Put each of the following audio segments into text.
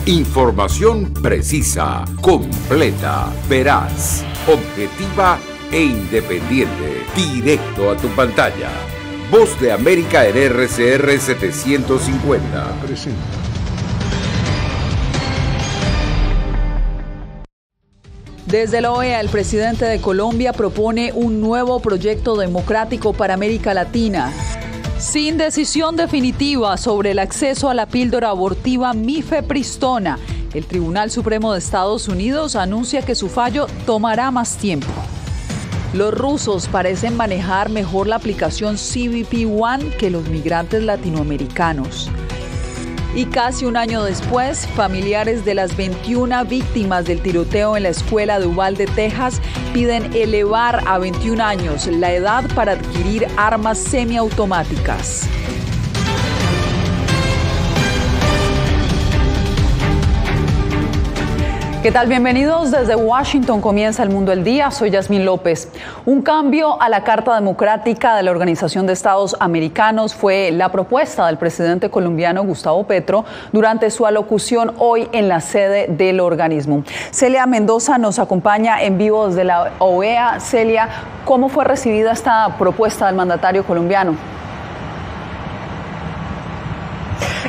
Información precisa, completa, veraz, objetiva e independiente. Directo a tu pantalla. Voz de América en RCR 750. Presenta. Desde la OEA, el presidente de Colombia propone un nuevo proyecto democrático para América Latina. Sin decisión definitiva sobre el acceso a la píldora abortiva mifepristona, el Tribunal Supremo de Estados Unidos anuncia que su fallo tomará más tiempo. Los rusos parecen manejar mejor la aplicación CBP One que los migrantes latinoamericanos. Y casi un año después, familiares de las 21 víctimas del tiroteo en la escuela de Uvalde, Texas, piden elevar a 21 años la edad para adquirir armas semiautomáticas. ¿Qué tal? Bienvenidos desde Washington. Comienza El Mundo al Día. Soy Yasmín López. Un cambio a la Carta Democrática de la Organización de Estados Americanos fue la propuesta del presidente colombiano Gustavo Petro durante su alocución hoy en la sede del organismo. Celia Mendoza nos acompaña en vivo desde la OEA. Celia, ¿cómo fue recibida esta propuesta del mandatario colombiano?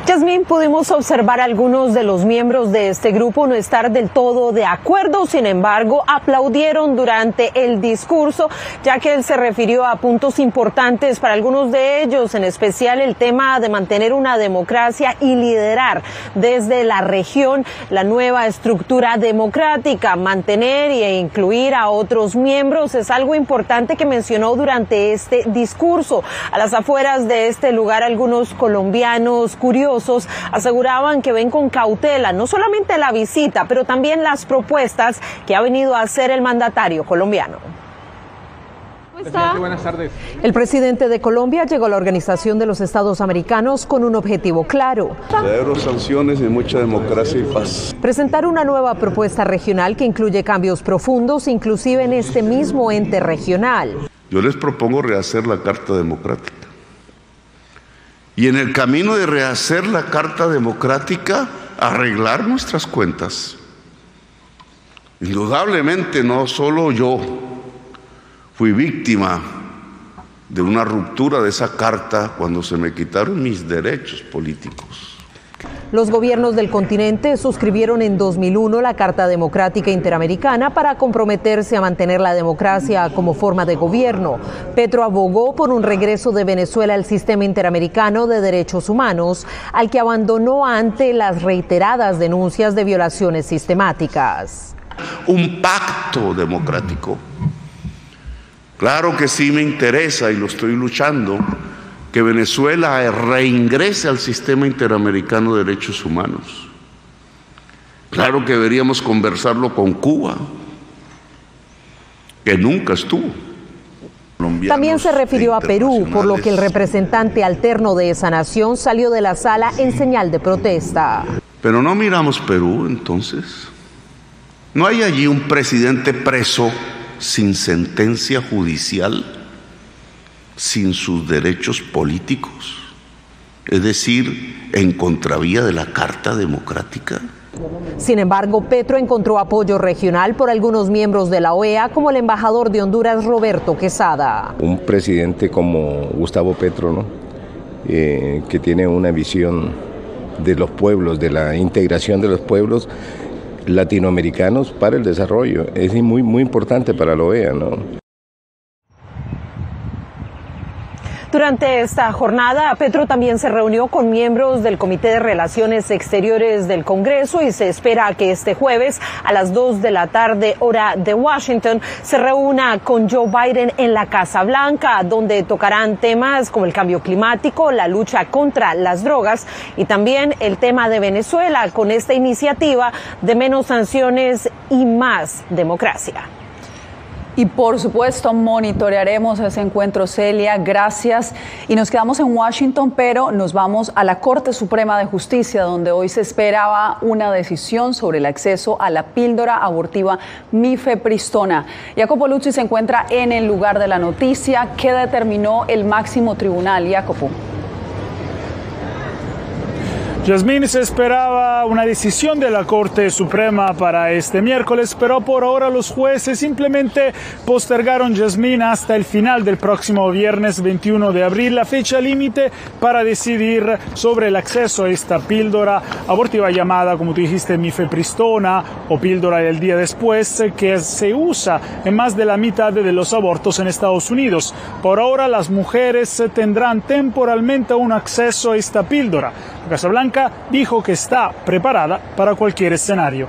Yasmín, pudimos observar a algunos de los miembros de este grupo no estar del todo de acuerdo, sin embargo, aplaudieron durante el discurso, ya que él se refirió a puntos importantes para algunos de ellos, en especial el tema de mantener una democracia y liderar desde la región la nueva estructura democrática. Mantener e incluir a otros miembros es algo importante que mencionó durante este discurso. A las afueras de este lugar, algunos colombianos curiosos aseguraban que ven con cautela no solamente la visita, pero también las propuestas que ha venido a hacer el mandatario colombiano. Buenas tardes. El presidente de Colombia llegó a la Organización de los Estados Americanos con un objetivo claro: cero sanciones y mucha democracia y paz. Presentar una nueva propuesta regional que incluye cambios profundos, inclusive en este mismo ente regional. Yo les propongo rehacer la Carta Democrática. Y en el camino de rehacer la Carta Democrática, arreglar nuestras cuentas. Indudablemente no solo yo fui víctima de una ruptura de esa carta cuando se me quitaron mis derechos políticos. Los gobiernos del continente suscribieron en 2001 la Carta Democrática Interamericana para comprometerse a mantener la democracia como forma de gobierno. Petro abogó por un regreso de Venezuela al sistema interamericano de derechos humanos, al que abandonó ante las reiteradas denuncias de violaciones sistemáticas. Un pacto democrático. Claro que sí me interesa y lo estoy luchando, que Venezuela reingrese al sistema interamericano de derechos humanos. Claro que deberíamos conversarlo con Cuba, que nunca estuvo. También se refirió a Perú, por lo que el representante alterno de esa nación salió de la sala en señal de protesta. Pero no miramos Perú, entonces. ¿No hay allí un presidente preso sin sentencia judicial, sin sus derechos políticos, es decir, en contravía de la Carta Democrática? Sin embargo, Petro encontró apoyo regional por algunos miembros de la OEA, como el embajador de Honduras, Roberto Quesada. Un presidente como Gustavo Petro, ¿no? Que tiene una visión de los pueblos, de la integración de los pueblos latinoamericanos para el desarrollo, es muy importante para la OEA, ¿no? Durante esta jornada, Petro también se reunió con miembros del Comité de Relaciones Exteriores del Congreso y se espera que este jueves a las 2 de la tarde, hora de Washington, se reúna con Joe Biden en la Casa Blanca, donde tocarán temas como el cambio climático, la lucha contra las drogas y también el tema de Venezuela, con esta iniciativa de menos sanciones y más democracia. Y por supuesto monitorearemos ese encuentro, Celia, gracias. Y nos quedamos en Washington, pero nos vamos a la Corte Suprema de Justicia, donde hoy se esperaba una decisión sobre el acceso a la píldora abortiva mifepristona. Jacopo Luzzi se encuentra en el lugar de la noticia. ¿Qué determinó el máximo tribunal, Jacopo? Yasmín, se esperaba una decisión de la Corte Suprema para este miércoles, pero por ahora los jueces simplemente postergaron, Yasmín, hasta el final del próximo viernes 21 de abril, la fecha límite para decidir sobre el acceso a esta píldora abortiva llamada, como tú dijiste, mifepristona o píldora del día después, que se usa en más de la mitad de los abortos en Estados Unidos. Por ahora las mujeres tendrán temporalmente un acceso a esta píldora. La Casa Blanca dijo que está preparada para cualquier escenario.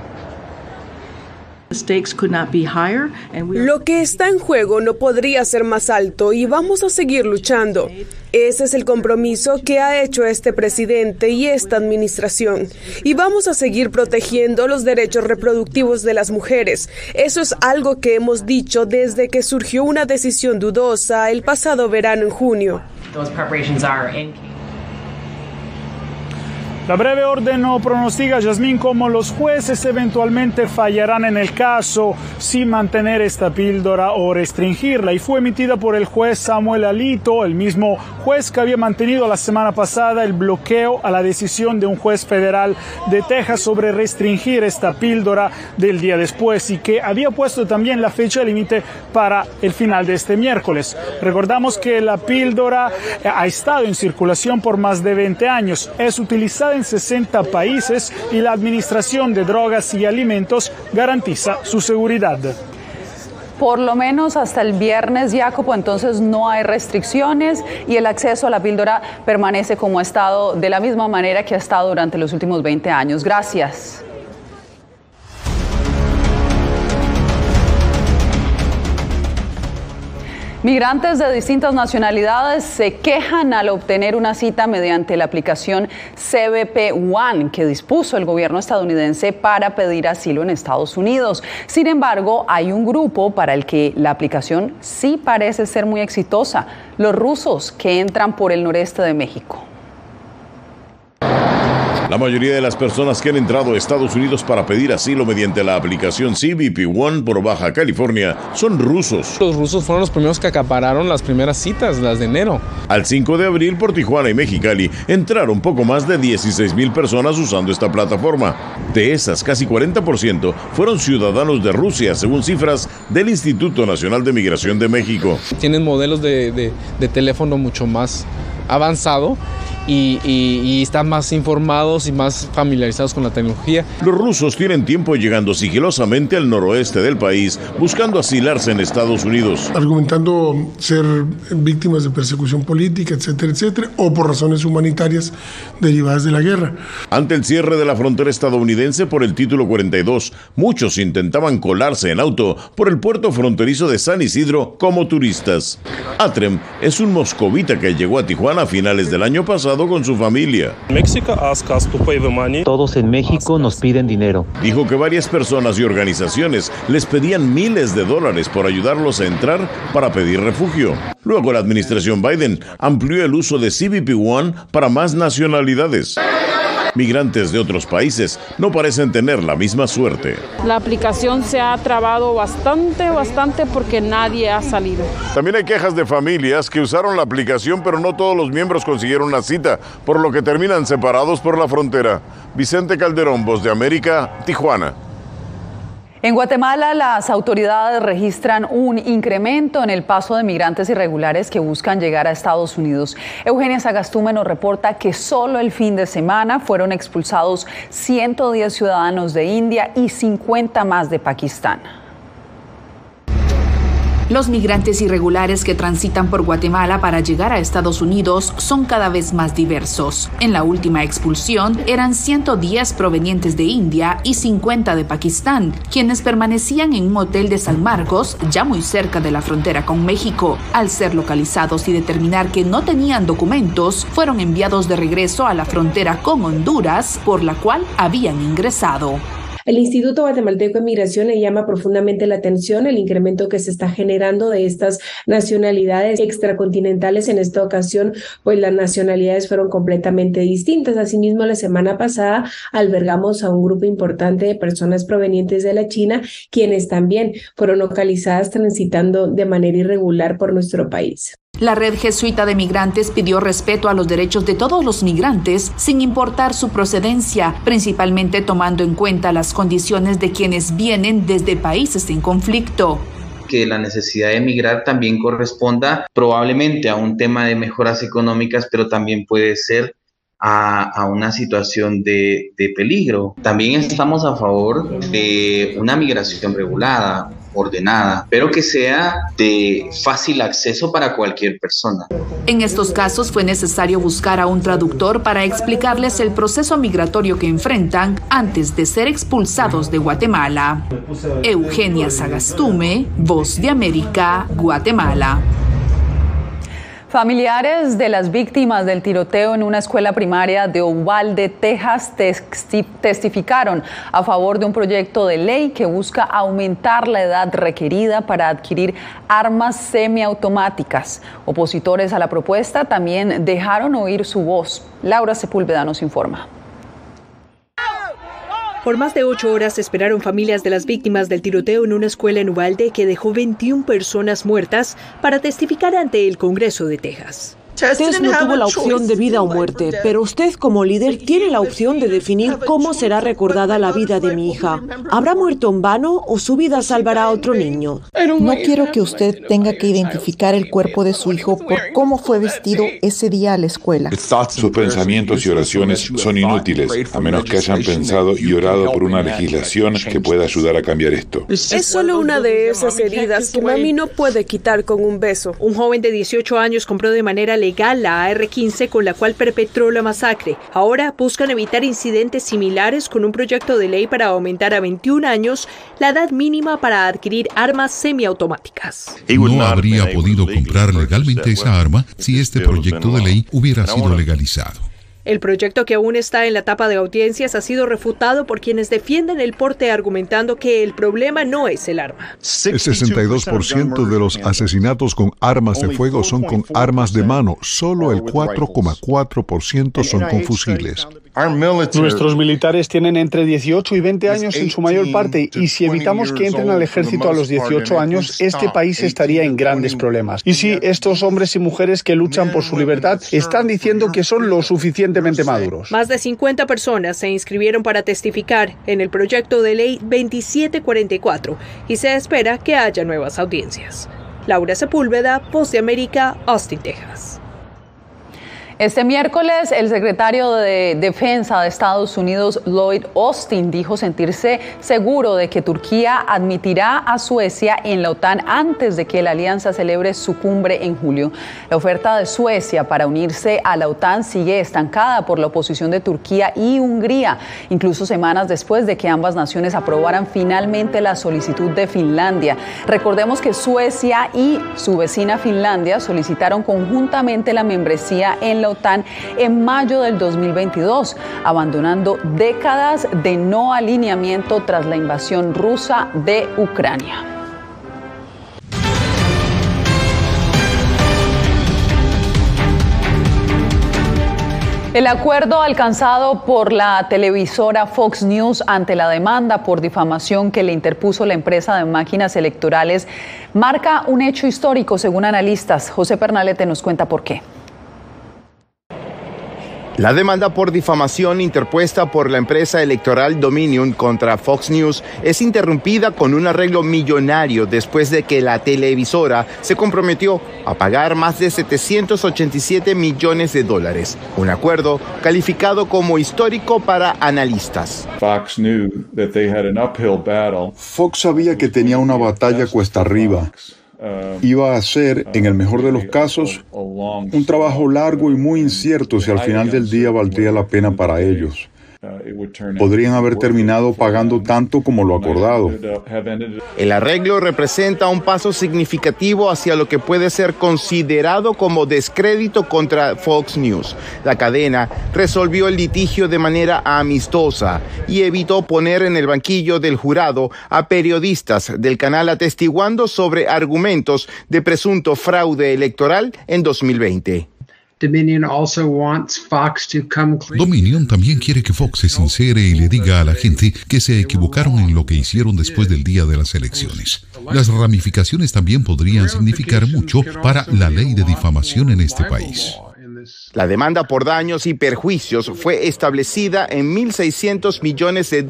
Lo que está en juego no podría ser más alto y vamos a seguir luchando. Ese es el compromiso que ha hecho este presidente y esta administración. Y vamos a seguir protegiendo los derechos reproductivos de las mujeres. Eso es algo que hemos dicho desde que surgió una decisión dudosa el pasado verano en junio. La breve orden no pronostica, Yasmín, cómo los jueces eventualmente fallarán en el caso si mantener esta píldora o restringirla, y fue emitida por el juez Samuel Alito, el mismo juez que había mantenido la semana pasada el bloqueo a la decisión de un juez federal de Texas sobre restringir esta píldora del día después, y que había puesto también la fecha límite para el final de este miércoles. Recordamos que la píldora ha estado en circulación por más de 20 años, es utilizada en 60 países y la Administración de Drogas y Alimentos garantiza su seguridad. Por lo menos hasta el viernes, Jacopo, entonces no hay restricciones y el acceso a la píldora permanece como ha estado, de la misma manera que ha estado durante los últimos 20 años. Gracias. Migrantes de distintas nacionalidades se quejan al obtener una cita mediante la aplicación CBP One que dispuso el gobierno estadounidense para pedir asilo en Estados Unidos. Sin embargo, hay un grupo para el que la aplicación sí parece ser muy exitosa: los rusos que entran por el noreste de México. La mayoría de las personas que han entrado a Estados Unidos para pedir asilo mediante la aplicación CBP One por Baja California son rusos. Los rusos fueron los primeros que acapararon las primeras citas, las de enero. Al 5 de abril por Tijuana y Mexicali entraron poco más de 16,000 personas usando esta plataforma. De esas, casi 40% fueron ciudadanos de Rusia, según cifras del Instituto Nacional de Migración de México. Tienen modelos de teléfono mucho más avanzado y están más informados y más familiarizados con la tecnología. Los rusos tienen tiempo llegando sigilosamente al noroeste del país, buscando asilarse en Estados Unidos. Argumentando ser víctimas de persecución política, etcétera, etcétera, o por razones humanitarias derivadas de la guerra. Ante el cierre de la frontera estadounidense por el Título 42, muchos intentaban colarse en auto por el puerto fronterizo de San Isidro como turistas. Atrem es un moscovita que llegó a Tijuana a finales del año pasado con su familia. Todos en México nos piden dinero. Dijo que varias personas y organizaciones les pedían miles de dólares por ayudarlos a entrar para pedir refugio. Luego la administración Biden amplió el uso de CBP One para más nacionalidades. Migrantes de otros países no parecen tener la misma suerte. La aplicación se ha trabado bastante porque nadie ha salido. También hay quejas de familias que usaron la aplicación, pero no todos los miembros consiguieron una cita, por lo que terminan separados por la frontera. Vicente Calderón, Voz de América, Tijuana. En Guatemala, las autoridades registran un incremento en el paso de migrantes irregulares que buscan llegar a Estados Unidos. Eugenia Sagastume nos reporta que solo el fin de semana fueron expulsados 110 ciudadanos de India y 50 más de Pakistán. Los migrantes irregulares que transitan por Guatemala para llegar a Estados Unidos son cada vez más diversos. En la última expulsión eran 110 provenientes de India y 50 de Pakistán, quienes permanecían en un hotel de San Marcos, ya muy cerca de la frontera con México. Al ser localizados y determinar que no tenían documentos, fueron enviados de regreso a la frontera con Honduras, por la cual habían ingresado. El Instituto Guatemalteco de Migración le llama profundamente la atención el incremento que se está generando de estas nacionalidades extracontinentales. En esta ocasión, pues las nacionalidades fueron completamente distintas. Asimismo, la semana pasada albergamos a un grupo importante de personas provenientes de la China, quienes también fueron localizadas transitando de manera irregular por nuestro país. La red jesuita de migrantes pidió respeto a los derechos de todos los migrantes, sin importar su procedencia, principalmente tomando en cuenta las condiciones de quienes vienen desde países en conflicto. Que la necesidad de emigrar también corresponda probablemente a un tema de mejoras económicas, pero también puede ser a una situación de peligro. También estamos a favor de una migración regulada, ordenada, pero que sea de fácil acceso para cualquier persona. En estos casos fue necesario buscar a un traductor para explicarles el proceso migratorio que enfrentan antes de ser expulsados de Guatemala. Eugenia Sagastume, Voz de América, Guatemala. Familiares de las víctimas del tiroteo en una escuela primaria de Uvalde, Texas, testificaron a favor de un proyecto de ley que busca aumentar la edad requerida para adquirir armas semiautomáticas. Opositores a la propuesta también dejaron oír su voz. Laura Sepúlveda nos informa. Por más de 8 horas esperaron familias de las víctimas del tiroteo en una escuela en Uvalde que dejó 21 personas muertas para testificar ante el Congreso de Texas. Tess no tuvo la opción de vida o muerte, pero usted como líder tiene la opción de definir cómo será recordada la vida de mi hija. ¿Habrá muerto en vano o su vida salvará a otro niño? No quiero que usted tenga que identificar el cuerpo de su hijo por cómo fue vestido ese día a la escuela. Sus pensamientos y oraciones son inútiles, a menos que hayan pensado y orado por una legislación que pueda ayudar a cambiar esto. Es solo una de esas heridas que mami no puede quitar con un beso. Un joven de 18 años compró de manera legal la AR-15 con la cual perpetró la masacre. Ahora buscan evitar incidentes similares con un proyecto de ley para aumentar a 21 años la edad mínima para adquirir armas semiautomáticas. No habría podido comprar legalmente esa arma si este proyecto de ley hubiera sido legalizado. El proyecto, que aún está en la etapa de audiencias, ha sido refutado por quienes defienden el porte, argumentando que el problema no es el arma. El 62% de los asesinatos con armas de fuego son con armas de mano. Solo el 4,4% son con fusiles. Nuestros militares tienen entre 18 y 20 años en su mayor parte, y si evitamos que entren al ejército a los 18 años, este país estaría en grandes problemas. Y sí, estos hombres y mujeres que luchan por su libertad están diciendo que son lo suficientemente maduros. Más de 50 personas se inscribieron para testificar en el proyecto de ley 2744 y se espera que haya nuevas audiencias. Laura Sepúlveda, Voz de América, Austin, Texas. Este miércoles, el secretario de Defensa de Estados Unidos, Lloyd Austin, dijo sentirse seguro de que Turquía admitirá a Suecia en la OTAN antes de que la alianza celebre su cumbre en julio. La oferta de Suecia para unirse a la OTAN sigue estancada por la oposición de Turquía y Hungría, incluso semanas después de que ambas naciones aprobaran finalmente la solicitud de Finlandia. Recordemos que Suecia y su vecina Finlandia solicitaron conjuntamente la membresía en la OTAN en mayo del 2022, abandonando décadas de no alineamiento tras la invasión rusa de Ucrania. El acuerdo alcanzado por la televisora Fox News ante la demanda por difamación que le interpuso la empresa de máquinas electorales marca un hecho histórico, según analistas. José Pernalete nos cuenta por qué. La demanda por difamación interpuesta por la empresa electoral Dominion contra Fox News es interrumpida con un arreglo millonario después de que la televisora se comprometió a pagar más de $787 millones. Un acuerdo calificado como histórico para analistas. Fox sabía que tenía una batalla cuesta arriba. Iba a ser, en el mejor de los casos, un trabajo largo y muy incierto si al final del día valdría la pena para ellos. Podrían haber terminado pagando tanto como lo acordado. El arreglo representa un paso significativo hacia lo que puede ser considerado como descrédito contra Fox News. La cadena resolvió el litigio de manera amistosa y evitó poner en el banquillo del jurado a periodistas del canal atestiguando sobre argumentos de presunto fraude electoral en 2020. Dominion también quiere que Fox se sincere y le diga a la gente que se equivocaron en lo que hicieron después del día de las elecciones. Las ramificaciones también podrían significar mucho para la ley de difamación en este país. La demanda por daños y perjuicios fue establecida en $1.600 millones en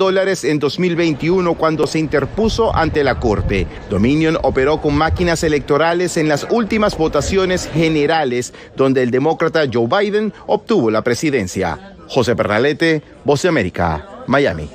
2021 cuando se interpuso ante la Corte. Dominion operó con máquinas electorales en las últimas votaciones generales, donde el demócrata Joe Biden obtuvo la presidencia. José Pernalete, Voz de América, Miami.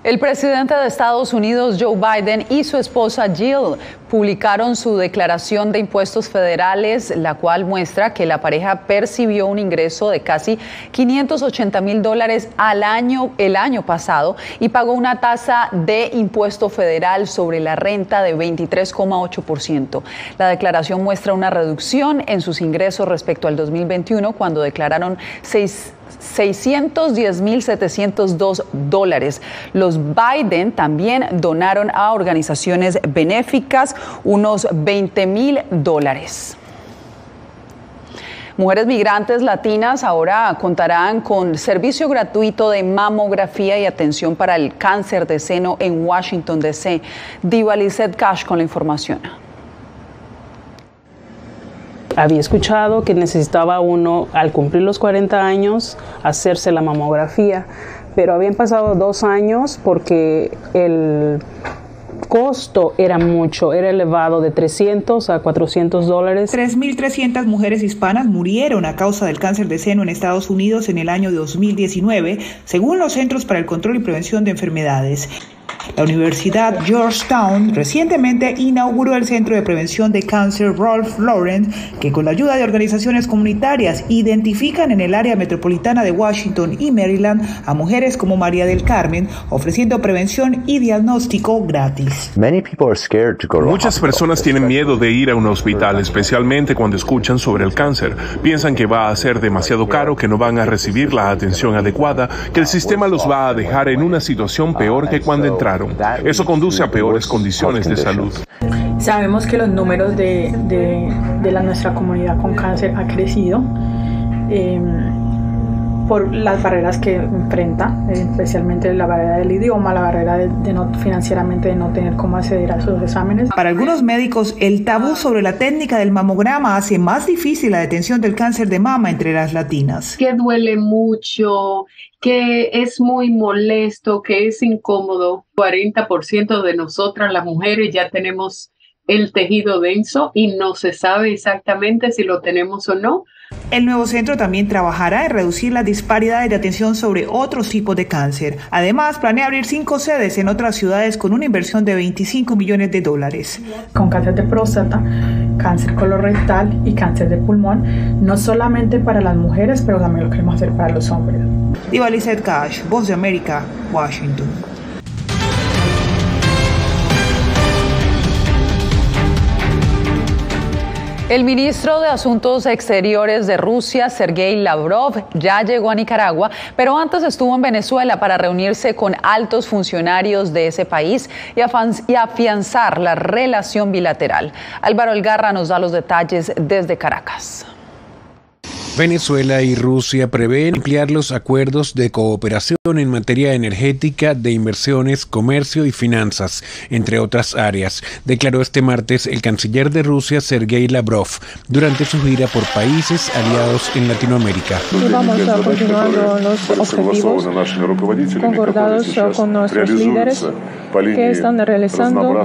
El presidente de Estados Unidos, Joe Biden, y su esposa Jill publicaron su declaración de impuestos federales, la cual muestra que la pareja percibió un ingreso de casi $580,000 el año pasado y pagó una tasa de impuesto federal sobre la renta de 23,8%. La declaración muestra una reducción en sus ingresos respecto al 2021, cuando declararon $610,702. Los Biden también donaron a organizaciones benéficas unos $20,000. Mujeres migrantes latinas ahora contarán con servicio gratuito de mamografía y atención para el cáncer de seno en Washington, D.C. Diva Lizeth Cash con la información. Había escuchado que necesitaba uno, al cumplir los 40 años, hacerse la mamografía, pero habían pasado 2 años porque el costo era mucho, era elevado de $300 a $400. 3.300 mujeres hispanas murieron a causa del cáncer de seno en Estados Unidos en el año 2019, según los Centros para el Control y Prevención de Enfermedades. La Universidad Georgetown recientemente inauguró el Centro de Prevención de Cáncer Ralph Lauren, que con la ayuda de organizaciones comunitarias identifican en el área metropolitana de Washington y Maryland a mujeres como María del Carmen, ofreciendo prevención y diagnóstico gratis. Muchas personas tienen miedo de ir a un hospital, especialmente cuando escuchan sobre el cáncer. Piensan que va a ser demasiado caro, que no van a recibir la atención adecuada, que el sistema los va a dejar en una situación peor que cuando entraron. Eso conduce a peores condiciones de salud. Sabemos que los números de nuestra comunidad con cáncer ha crecido por las barreras que enfrenta, especialmente la barrera del idioma, la barrera de no financieramente de no tener cómo acceder a sus exámenes. Para algunos médicos, el tabú sobre la técnica del mamograma hace más difícil la detención del cáncer de mama entre las latinas. Que duele mucho, que es muy molesto, que es incómodo. 40% de nosotras las mujeres ya tenemos el tejido denso y no se sabe exactamente si lo tenemos o no. El nuevo centro también trabajará en reducir las disparidades de atención sobre otros tipos de cáncer. Además, planea abrir 5 sedes en otras ciudades con una inversión de $25 millones. Con cáncer de próstata, cáncer colorectal y cáncer de pulmón, no solamente para las mujeres, pero también lo queremos hacer para los hombres. Diva Lizeth Cash, Voz de América, Washington. El ministro de Asuntos Exteriores de Rusia, Sergei Lavrov, ya llegó a Nicaragua, pero antes estuvo en Venezuela para reunirse con altos funcionarios de ese país y afianzar la relación bilateral. Álvaro Elgarra nos da los detalles desde Caracas. Venezuela y Rusia prevén ampliar los acuerdos de cooperación en materia energética, de inversiones, comercio y finanzas, entre otras áreas, declaró este martes el canciller de Rusia, Sergei Lavrov, durante su gira por países aliados en Latinoamérica. Y vamos continuando los objetivos concordados con nuestros líderes que están realizando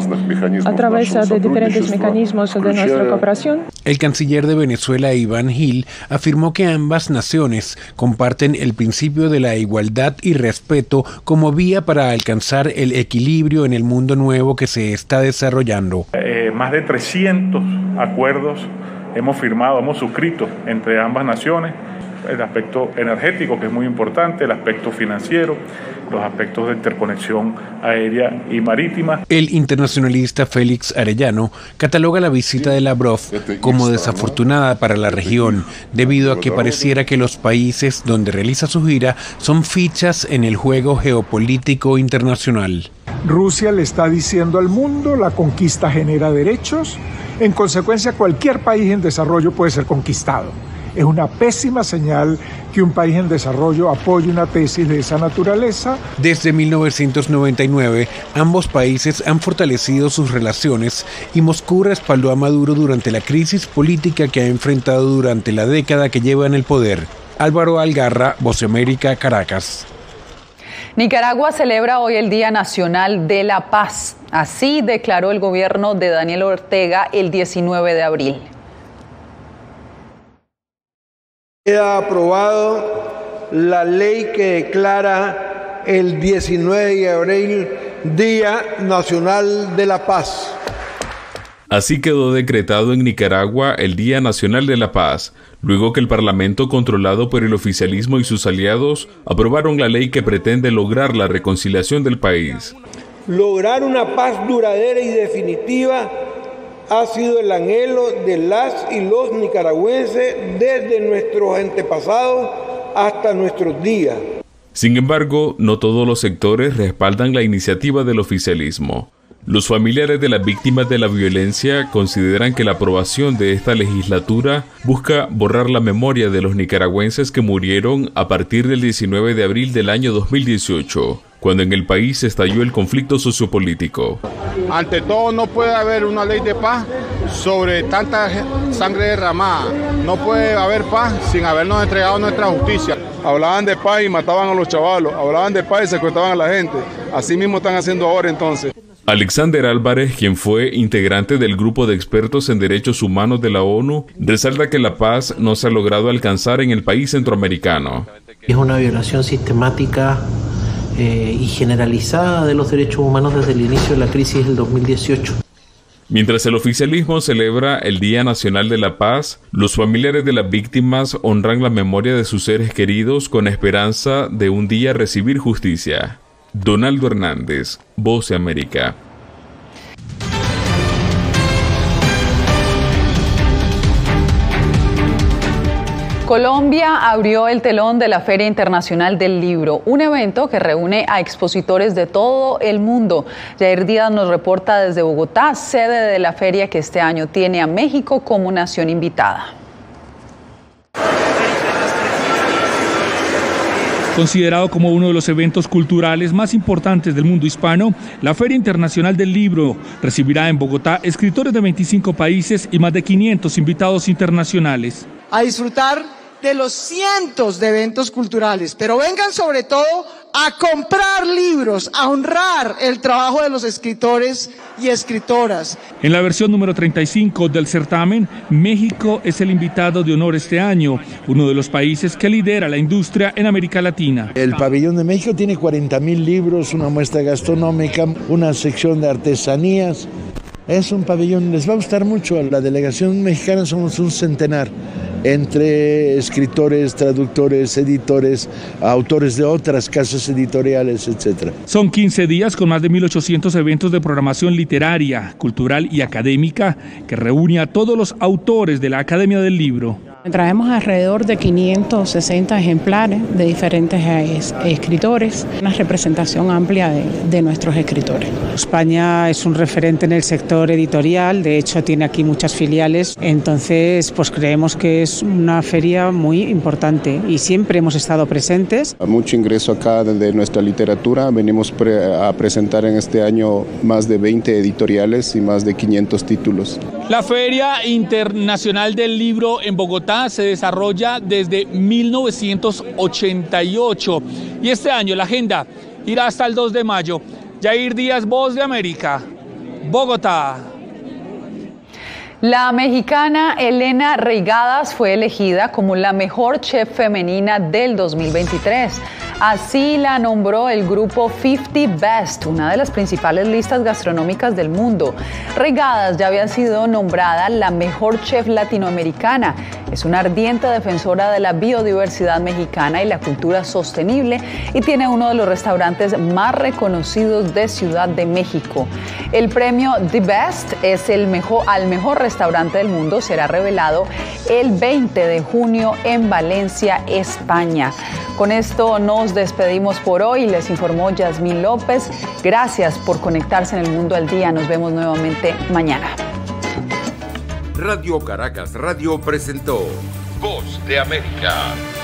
a través de diferentes mecanismos de nuestra cooperación. El canciller de Venezuela, Iván Gil, afirmó que ambas naciones comparten el principio de la igualdad y respeto como vía para alcanzar el equilibrio en el mundo nuevo que se está desarrollando. Más de 300 acuerdos hemos firmado, hemos suscrito entre ambas naciones. El aspecto energético, que es muy importante, el aspecto financiero, los aspectos de interconexión aérea y marítima. El internacionalista Félix Arellano cataloga la visita de Lavrov como desafortunada para la región, debido a que pareciera que los países donde realiza su gira son fichas en el juego geopolítico internacional. Rusia le está diciendo al mundo: la conquista genera derechos, en consecuencia cualquier país en desarrollo puede ser conquistado. Es una pésima señal que un país en desarrollo apoye una tesis de esa naturaleza. Desde 1999, ambos países han fortalecido sus relaciones y Moscú respaldó a Maduro durante la crisis política que ha enfrentado durante la década que lleva en el poder. Álvaro Algarra, Voz de América, Caracas. Nicaragua celebra hoy el Día Nacional de la Paz. Así declaró el gobierno de Daniel Ortega el 19 de abril. Queda aprobado la ley que declara el 19 de abril Día Nacional de la Paz. Así quedó decretado en Nicaragua el Día Nacional de la Paz, luego que el Parlamento, controlado por el oficialismo y sus aliados, aprobaron la ley que pretende lograr la reconciliación del país. Lograr una paz duradera y definitiva ha sido el anhelo de las y los nicaragüenses desde nuestros antepasados hasta nuestros días. Sin embargo, no todos los sectores respaldan la iniciativa del oficialismo. Los familiares de las víctimas de la violencia consideran que la aprobación de esta legislatura busca borrar la memoria de los nicaragüenses que murieron a partir del 19 de abril del año 2018, cuando en el país estalló el conflicto sociopolítico. Ante todo, no puede haber una ley de paz sobre tanta sangre derramada. No puede haber paz sin habernos entregado nuestra justicia. Hablaban de paz y mataban a los chavalos, hablaban de paz y secuestraban a la gente. Así mismo están haciendo ahora entonces. Alexander Álvarez, quien fue integrante del grupo de expertos en derechos humanos de la ONU, resalta que la paz no se ha logrado alcanzar en el país centroamericano. Es una violación sistemática y generalizada de los derechos humanos desde el inicio de la crisis del 2018. Mientras el oficialismo celebra el Día Nacional de la Paz, los familiares de las víctimas honran la memoria de sus seres queridos con esperanza de un día recibir justicia. Donaldo Hernández, Voz de América. Colombia abrió el telón de la Feria Internacional del Libro, un evento que reúne a expositores de todo el mundo. Jair Díaz nos reporta desde Bogotá, sede de la feria que este año tiene a México como nación invitada. Considerado como uno de los eventos culturales más importantes del mundo hispano, la Feria Internacional del Libro recibirá en Bogotá escritores de 25 países y más de 500 invitados internacionales. A disfrutar de los cientos de eventos culturales, pero vengan sobre todo a comprar libros, a honrar el trabajo de los escritores y escritoras. En la versión número 35 del certamen, México es el invitado de honor este año, uno de los países que lidera la industria en América Latina. El pabellón de México tiene 40.000 libros, una muestra gastronómica, una sección de artesanías. Es un pabellón, les va a gustar mucho. La delegación mexicana somos un centenar, entre escritores, traductores, editores, autores de otras casas editoriales, etc. Son 15 días con más de 1.800 eventos de programación literaria, cultural y académica que reúne a todos los autores de la Academia del Libro. Traemos alrededor de 560 ejemplares de diferentes escritores, una representación amplia de nuestros escritores. España es un referente en el sector editorial, de hecho tiene aquí muchas filiales, entonces pues creemos que es una feria muy importante y siempre hemos estado presentes. Mucho ingreso acá de nuestra literatura, venimos a presentar en este año más de 20 editoriales y más de 500 títulos. La Feria Internacional del Libro en Bogotá se desarrolla desde 1988 y este año la agenda irá hasta el 2 de mayo. Jair Díaz, Voz de América, Bogotá. La mexicana Elena Reigadas fue elegida como la mejor chef femenina del 2023. Así la nombró el grupo 50 Best, una de las principales listas gastronómicas del mundo. Reigadas ya había sido nombrada la mejor chef latinoamericana. Es una ardiente defensora de la biodiversidad mexicana y la cultura sostenible y tiene uno de los restaurantes más reconocidos de Ciudad de México. El premio The Best es al mejor restaurante del mundo. Será revelado el 20 de junio en Valencia, España. Con esto nos despedimos por hoy. Les informó Yasmín López. Gracias por conectarse en El Mundo al Día. Nos vemos nuevamente mañana. Radio Caracas Radio presentó Voz de América.